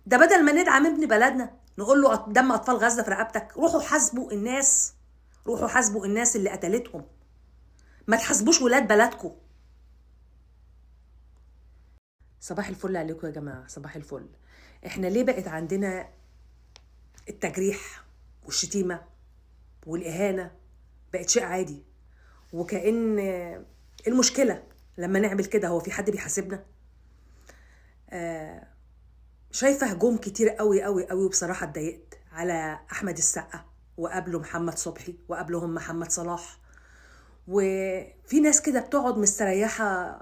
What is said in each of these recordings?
ده بدل ما ندعم ابن بلدنا نقول له دم اطفال غزه في رقبتك، روحوا حاسبوا الناس، روحوا حاسبوا الناس اللي قتلتهم، ما تحاسبوش ولاد بلدكم. صباح الفل عليكم يا جماعه، صباح الفل. احنا ليه بقت عندنا التجريح والشتيمه والاهانه بقت شيء عادي؟ وكأن المشكله لما نعمل كده هو في حد بيحاسبنا؟ شايفه هجوم كتير قوي قوي قوي، وبصراحه اتضايقت على احمد السقا وقبله محمد صبحي وقبلهم محمد صلاح. وفي ناس كده بتقعد مستريحه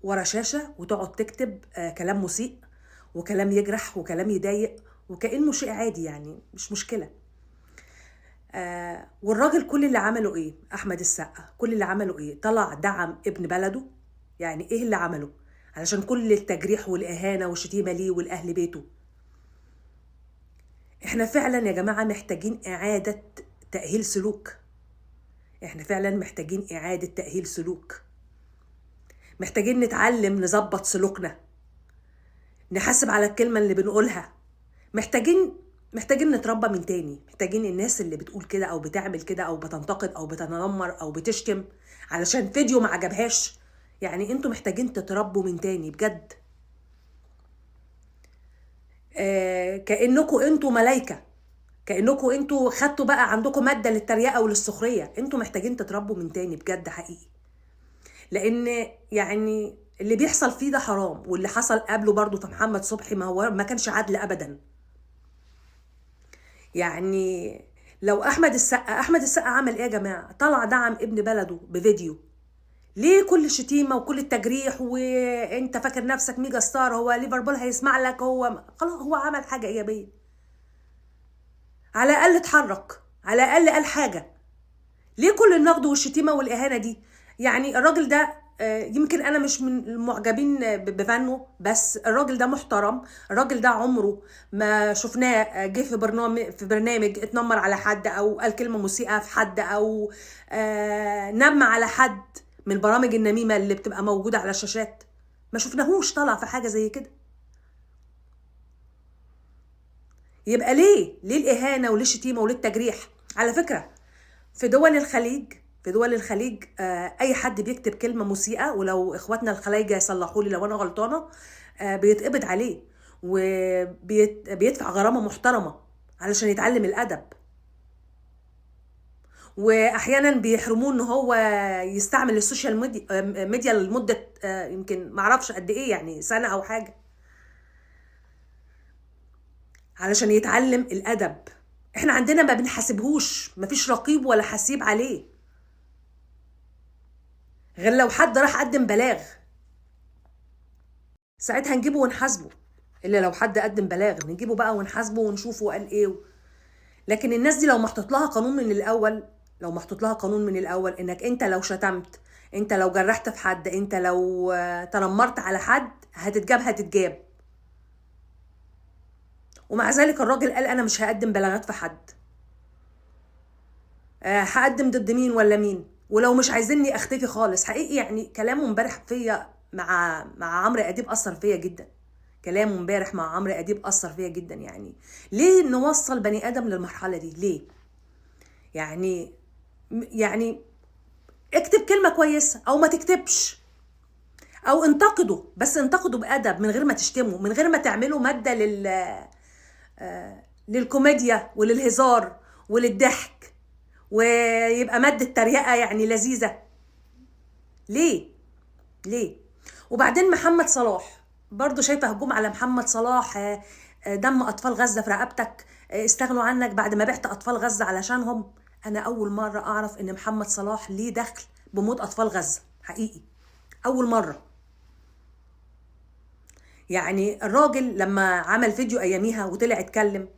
ورا شاشه وتقعد تكتب كلام مسيء وكلام يجرح وكلام يضايق وكأنه شيء عادي، يعني مش مشكله. والراجل كل اللي عمله ايه؟ احمد السقا كل اللي عمله ايه؟ طلع دعم ابن بلده. يعني ايه اللي عمله علشان كل التجريح والاهانه والشتيمه ليه والاهل بيته؟ احنا فعلا يا جماعه محتاجين اعاده تاهيل سلوك. احنا فعلا محتاجين اعاده تاهيل سلوك، محتاجين نتعلم نظبط سلوكنا، نحاسب على الكلمه اللي بنقولها. محتاجين نتربى من تاني. محتاجين الناس اللي بتقول كده او بتعمل كده او بتنتقد او بتنمر او بتشتم علشان فيديو ما عجبهاش، يعني انتوا محتاجين تتربوا من تاني بجد. كأنكم انتوا ملايكة، كأنكم انتوا خدتوا بقى عندكم مادة للتريقة وللسخرية. انتوا محتاجين تتربوا من تاني بجد حقيقي، لان يعني اللي بيحصل فيه ده حرام. واللي حصل قبله برضو في محمد صبحي ما كانش عدل ابدا. يعني لو احمد السقا عمل ايه يا جماعة؟ طلع دعم ابن بلده بفيديو. ليه كل الشتيمة وكل التجريح وانت فاكر نفسك ميجا ستار، هو ليفربول هيسمع لك؟ هو خلاص هو عمل حاجة ايجابية، على الاقل اتحرك، على الاقل قال حاجة. ليه كل النقد والشتيمة والاهانة دي؟ يعني الراجل ده يمكن انا مش من المعجبين بفنه، بس الراجل ده محترم. الراجل ده عمره ما شفناه جه في برنامج اتنمر على حد او قال كلمة مسيئة في حد او نم على حد من برامج النميمة اللي بتبقى موجودة على الشاشات. ما شفناهوش طلع في حاجة زي كده. يبقى ليه الإهانة وليه الشتيمة وليه التجريح؟ على فكرة في دول الخليج أي حد بيكتب كلمة مسيئة، ولو إخواتنا الخلايجة يصلحوا لي لو أنا غلطانة، بيتقبض عليه وبيدفع غرامة محترمة علشان يتعلم الأدب. واحيانا بيحرموه ان هو يستعمل السوشيال ميديا لمده يمكن معرفش قد ايه، يعني سنه او حاجه، علشان يتعلم الادب. احنا عندنا ما بنحاسبهوش، مفيش رقيب ولا حسيب عليه، غير لو حد راح قدم بلاغ ساعتها نجيبه ونحاسبه. الا لو حد قدم بلاغ نجيبه بقى ونحاسبه ونشوفه قال ايه. لكن الناس دي لو محطوط لها قانون من الاول، انك انت لو شتمت، انت لو جرحت في حد، انت لو تنمرت على حد هتتجاب. ومع ذلك الراجل قال انا مش هقدم بلاغات في حد. هقدم ضد مين ولا مين؟ ولو مش عايزيني اختفي خالص. حقيقي يعني كلامه امبارح فيا مع عمرو اديب اثر فيا جدا. كلامه امبارح مع عمرو اديب اثر فيا جدا. يعني ليه نوصل بني ادم للمرحله دي؟ ليه؟ يعني اكتب كلمه كويسه او ما تكتبش، او انتقده، بس انتقده بادب من غير ما تشتمه، من غير ما تعمله ماده للكوميديا وللهزار وللضحك، ويبقى ماده تريقه يعني لذيذه. ليه؟ وبعدين محمد صلاح برضو شايفه هجوم على محمد صلاح. دم اطفال غزه في رقبتك، استغنوا عنك بعد ما بعت اطفال غزه علشانهم. انا اول مره اعرف ان محمد صلاح ليه دخل بموت اطفال غزه، حقيقي اول مره. يعني الراجل لما عمل فيديو اياميها وطلع اتكلم،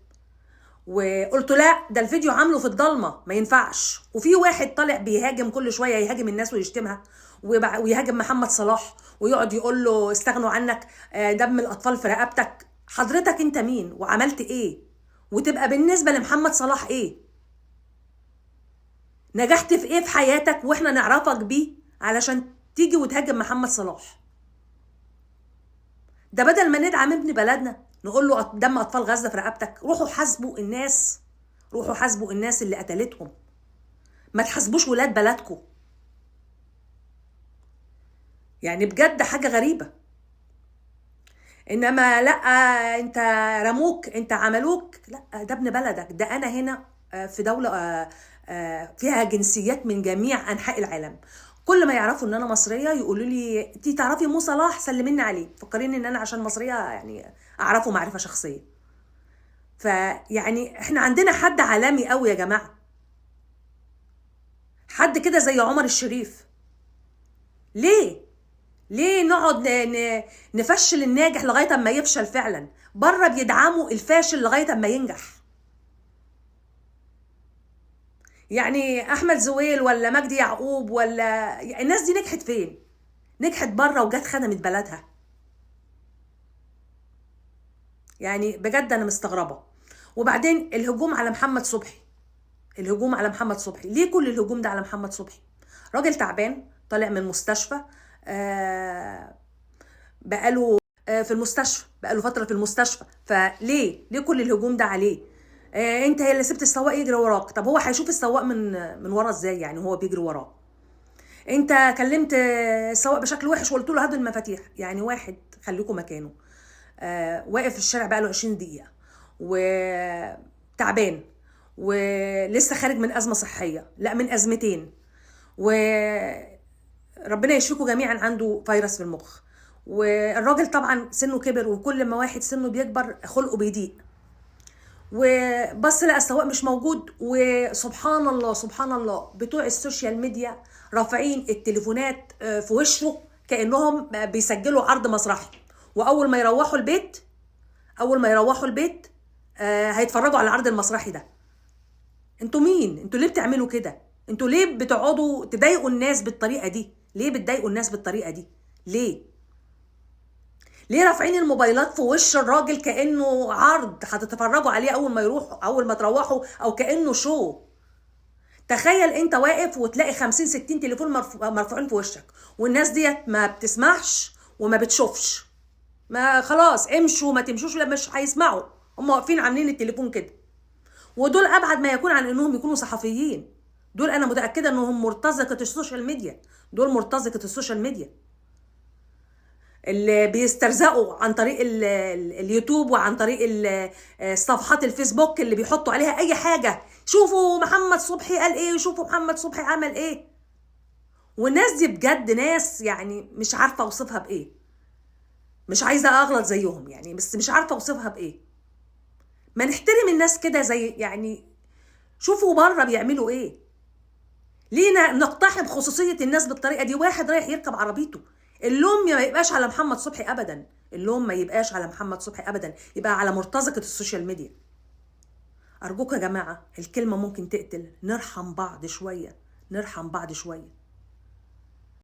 وقلت لا ده الفيديو عامله في الضلمه ما ينفعش، وفي واحد طالع بيهاجم كل شويه، يهاجم الناس ويشتمها ويهاجم محمد صلاح ويقعد يقول له استغنوا عنك، دم الاطفال في رقبتك. حضرتك انت مين وعملت ايه؟ وتبقى بالنسبه لمحمد صلاح ايه؟ نجحت في ايه في حياتك واحنا نعرفك بيه علشان تيجي وتهاجم محمد صلاح؟ ده بدل ما ندعم ابن بلدنا نقول له دم اطفال غزه في رقبتك؟ روحوا حاسبوا الناس، روحوا حاسبوا الناس اللي قتلتهم، ما تحاسبوش ولاد بلدكم. يعني بجد حاجه غريبه. انما لا انت رموك، انت عملوك، لا ده ابن بلدك. ده انا هنا في دوله فيها جنسيات من جميع انحاء العالم، كل ما يعرفوا ان انا مصريه يقولوا لي انتي تعرفي مو صلاح؟ سلميني عليه. فكرين ان انا عشان مصريه يعني اعرفه معرفه شخصيه. فيعني احنا عندنا حد عالمي قوي يا جماعه، حد كده زي عمر الشريف. ليه نقعد نفشل الناجح لغايه اما يفشل فعلا؟ بره بيدعموا الفاشل لغايه اما ينجح. يعني احمد زويل ولا مجدي يعقوب ولا الناس دي نجحت فين؟ نجحت بره وجت خدمت بلدها. يعني بجد انا مستغربه. وبعدين الهجوم على محمد صبحي، الهجوم على محمد صبحي، ليه كل الهجوم ده على محمد صبحي؟ راجل تعبان طالع من المستشفى، بقاله في المستشفى، بقاله فتره في المستشفى، ليه كل الهجوم ده عليه؟ انت هي اللي سبت السواق يجري وراك. طب هو هيشوف السواق من ورا ازاي يعني هو بيجري وراه؟ انت كلمت السواق بشكل وحش وقلت له هات المفاتيح. يعني واحد خليكم مكانه واقف في الشارع بقاله 20 دقيقه وتعبان ولسه خارج من ازمه صحيه، لا من ازمتين، وربنا يشفيكم جميعا عنده فيروس في المخ، والراجل طبعا سنه كبر، وكل ما واحد سنه بيكبر خلقه بيضيق، وبص لقى السواق مش موجود. وسبحان الله سبحان الله بتوع السوشيال ميديا رافعين التليفونات في وشه كأنهم بيسجلوا عرض مسرحي، واول ما يروحوا البيت هيتفرجوا على العرض المسرحي ده. انتوا مين؟ انتوا ليه بتعملوا كده؟ انتوا ليه بتقعدوا تضايقوا الناس بالطريقه دي؟ ليه بتضايقوا الناس بالطريقه دي؟ ليه رافعين الموبايلات في وش الراجل كأنه عرض هتتفرجوا عليه اول ما تروحوا، او كأنه شو؟ تخيل انت واقف وتلاقي 50 60 تليفون مرفوعين في وشك، والناس ديت ما بتسمعش وما بتشوفش. ما خلاص امشوا، ما تمشوش، لا مش هيسمعوا، هم واقفين عاملين التليفون كده. ودول ابعد ما يكون عن انهم يكونوا صحفيين. دول انا متأكدة انهم مرتزقة السوشيال ميديا، دول مرتزقة السوشيال ميديا اللي بيسترزقوا عن طريق اليوتيوب وعن طريق صفحات الفيسبوك اللي بيحطوا عليها اي حاجة. شوفوا محمد صبحي قال ايه، وشوفوا محمد صبحي عمل ايه. والناس دي بجد ناس يعني مش عارفة اوصفها بايه، مش عايزة اغلط زيهم يعني، بس مش عارفة اوصفها بايه. ما نحترم الناس كده زي يعني، شوفوا بره بيعملوا ايه. ليه نقتحم خصوصية الناس بالطريقة دي؟ واحد رايح يركب عربيته، اللوم ما يبقاش على محمد صبحي ابدا، اللوم ما يبقاش على محمد صبحي ابدا، يبقى على مرتزقة السوشيال ميديا. ارجوك يا جماعة، الكلمة ممكن تقتل، نرحم بعض شوية، نرحم بعض شوية.